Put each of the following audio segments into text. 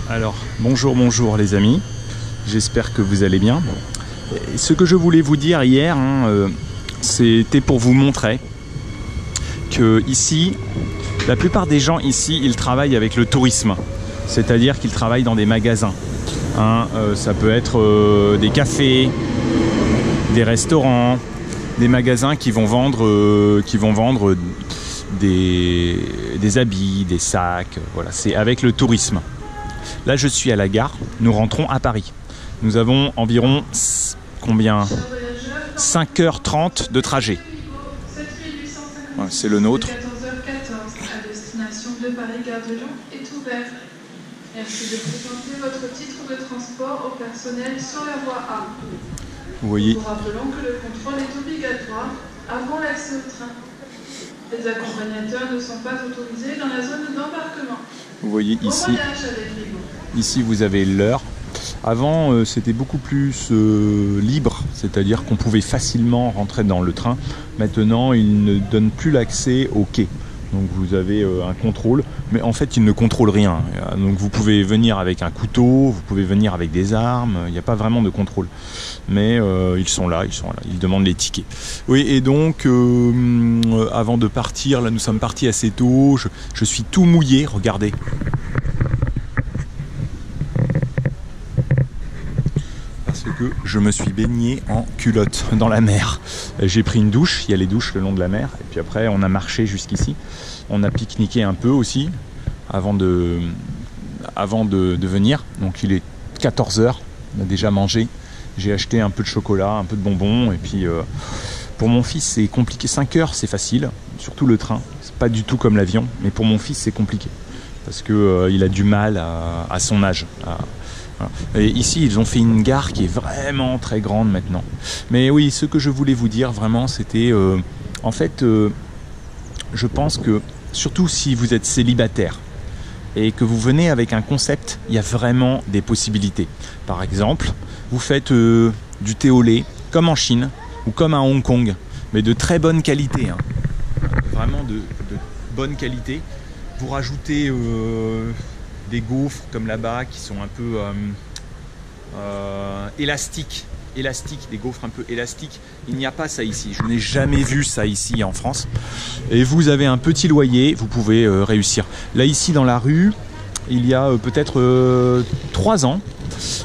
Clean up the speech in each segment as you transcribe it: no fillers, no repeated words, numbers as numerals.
Alors, bonjour les amis, j'espère que vous allez bien. Et ce que je voulais vous dire hier, c'était pour vous montrer que ici, la plupart des gens ici, ils travaillent avec le tourisme. C'est-à-dire qu'ils travaillent dans des magasins. Ça peut être des cafés, des restaurants, des magasins qui vont vendre des habits, des sacs. Voilà, c'est avec le tourisme. Là, je suis à la gare. Nous rentrons à Paris. Nous avons environ combien 5h30 de trajet. Voilà, c'est le nôtre. 14h14 à destination de Paris-Gare de Lyon est ouvert. Merci de présenter votre titre de transport au personnel sur la voie A. Vous voyez. Nous rappelons que le contrôle est obligatoire avant l'accès au train. Les accompagnateurs ne sont pas autorisés dans la zone d'embarquement. Vous voyez ici. Bon voyage avec les bons. Ici, vous avez l'heure. Avant, c'était beaucoup plus libre, c'est-à-dire qu'on pouvait facilement rentrer dans le train. Maintenant, ils ne donnent plus l'accès au quai. Donc vous avez un contrôle, mais en fait, ils ne contrôlent rien. Donc vous pouvez venir avec un couteau, vous pouvez venir avec des armes, il n'y a pas vraiment de contrôle. Mais ils sont là, ils demandent les tickets. Oui, et donc, avant de partir, là, nous sommes partis assez tôt, je suis tout mouillé, regardez. Parce que je me suis baigné en culotte dans la mer. J'ai pris une douche, il y a les douches le long de la mer, et puis après on a marché jusqu'ici. On a pique-niqué un peu aussi avant de venir. Donc il est 14h, on a déjà mangé. J'ai acheté un peu de chocolat, un peu de bonbons, et puis pour mon fils c'est compliqué. 5 heures c'est facile, surtout le train. C'est pas du tout comme l'avion, mais pour mon fils c'est compliqué. Parce que il a du mal à son âge. Et ici, ils ont fait une gare qui est vraiment très grande maintenant. Mais oui, ce que je voulais vous dire vraiment, c'était... en fait, je pense que, surtout si vous êtes célibataire et que vous venez avec un concept, il y a vraiment des possibilités. Par exemple, vous faites du thé au lait, comme en Chine ou comme à Hong Kong, mais de très bonne qualité. Vraiment de bonne qualité. Vous rajoutez... des gaufres comme là-bas qui sont un peu élastiques, des gaufres un peu élastiques. Il n'y a pas ça ici, je n'ai jamais vu ça ici en France. Et vous avez un petit loyer, vous pouvez réussir. Là ici dans la rue, il y a peut-être 3 ans,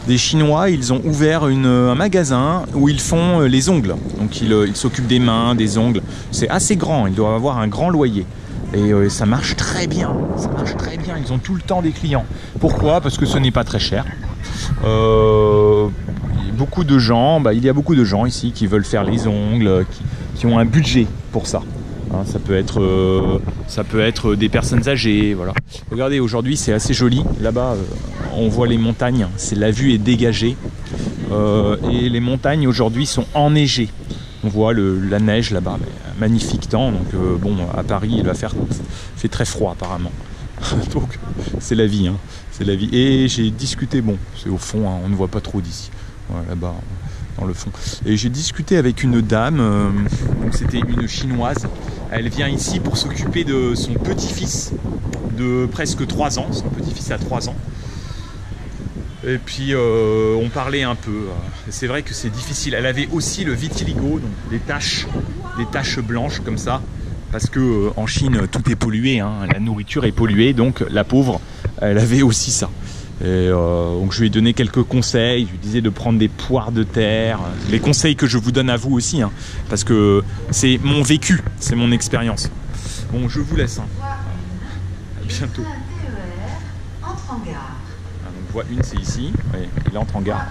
des Chinois, ils ont ouvert un magasin où ils font les ongles. Donc ils s'occupent des mains, des ongles. C'est assez grand, ils doivent avoir un grand loyer. Et ça marche très bien, ils ont tout le temps des clients. Pourquoi? Parce que ce n'est pas très cher. Il y a beaucoup de gens ici qui veulent faire les ongles, qui ont un budget pour ça. Ça peut être des personnes âgées, voilà. Regardez, aujourd'hui c'est assez joli. Là-bas, on voit les montagnes, la vue est dégagée. Et les montagnes aujourd'hui sont enneigées. On voit la neige là-bas, magnifique temps. Donc bon, à Paris, il fait très froid apparemment. Donc c'est la vie, c'est la vie. Et j'ai discuté, bon, c'est au fond, on ne voit pas trop d'ici. Voilà, là-bas, dans le fond. Et j'ai discuté avec une dame, donc c'était une Chinoise. Elle vient ici pour s'occuper de son petit-fils de presque 3 ans. Son petit-fils a 3 ans. Et puis on parlait un peu. C'est vrai que c'est difficile. Elle avait aussi le vitiligo, donc des taches blanches comme ça, parce que en Chine tout est pollué, la nourriture est polluée, donc la pauvre, elle avait aussi ça. Et donc je lui ai donné quelques conseils. Je lui disais de prendre des poires de terre, les conseils que je vous donne à vous aussi, parce que c'est mon vécu, c'est mon expérience. Bon, je vous laisse. À bientôt. Entre en gare. Voie 1 c'est ici, oui, il entre en gare.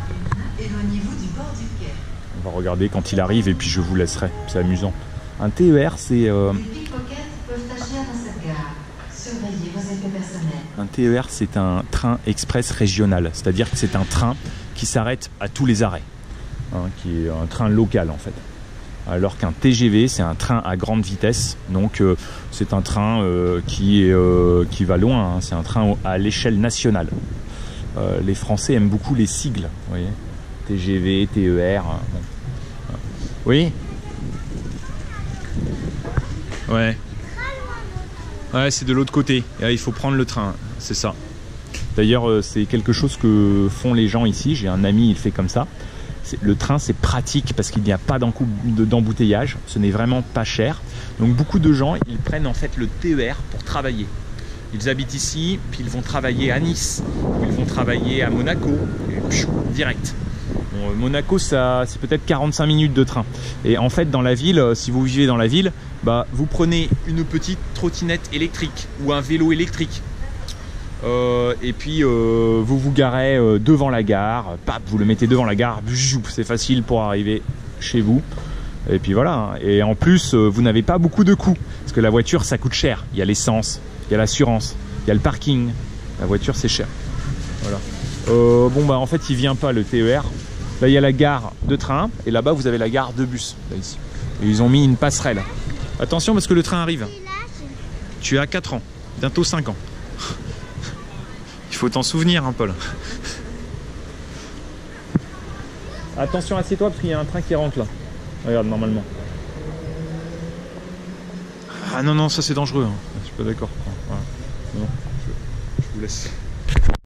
Éloignez-vous du bord du quai. On va regarder quand il arrive et puis je vous laisserai, c'est amusant. Un TER c'est... Les pickpockets peuvent agir dans cette gare. Surveillez vos effets personnels. Un TER c'est un train express régional, c'est-à-dire que c'est un train qui s'arrête à tous les arrêts, qui est un train local en fait. Alors qu'un TGV c'est un train à grande vitesse, donc c'est un train qui va loin, c'est un train à l'échelle nationale. Les Français aiment beaucoup les sigles, vous voyez, TGV, TER. Bon. Oui. Ouais. Ouais, c'est de l'autre côté. Et là, il faut prendre le train, c'est ça. D'ailleurs, c'est quelque chose que font les gens ici. J'ai un ami, il fait comme ça. Le train, c'est pratique parce qu'il n'y a pas d'embouteillage. Ce n'est vraiment pas cher. Donc beaucoup de gens, ils prennent en fait le TER pour travailler. Ils habitent ici, puis ils vont travailler à Nice, ou ils vont travailler à Monaco, et pfiou, direct. Bon, Monaco, c'est peut-être 45 minutes de train. Et en fait, dans la ville, si vous vivez dans la ville, bah, vous prenez une petite trottinette électrique ou un vélo électrique. Et puis vous vous garez devant la gare, pap, vous le mettez devant la gare, c'est facile pour arriver chez vous. Et puis voilà. Et en plus, vous n'avez pas beaucoup de coûts, parce que la voiture, ça coûte cher. Il y a l'essence, il y a l'assurance, il y a le parking. La voiture, c'est cher. Voilà. Bon bah en fait, il vient pas le TER. Là, il y a la gare de train, et là-bas, vous avez la gare de bus. Là, ici. Et ils ont mis une passerelle. Attention, parce que le train arrive. Tu as 4 ans, bientôt 5 ans. Il faut t'en souvenir, hein, Paul. Attention, assieds-toi parce qu'il y a un train qui rentre là. Regarde, normalement. Ah non, non, ça c'est dangereux. Hein. Je suis pas d'accord. Voilà. Non, je vous laisse.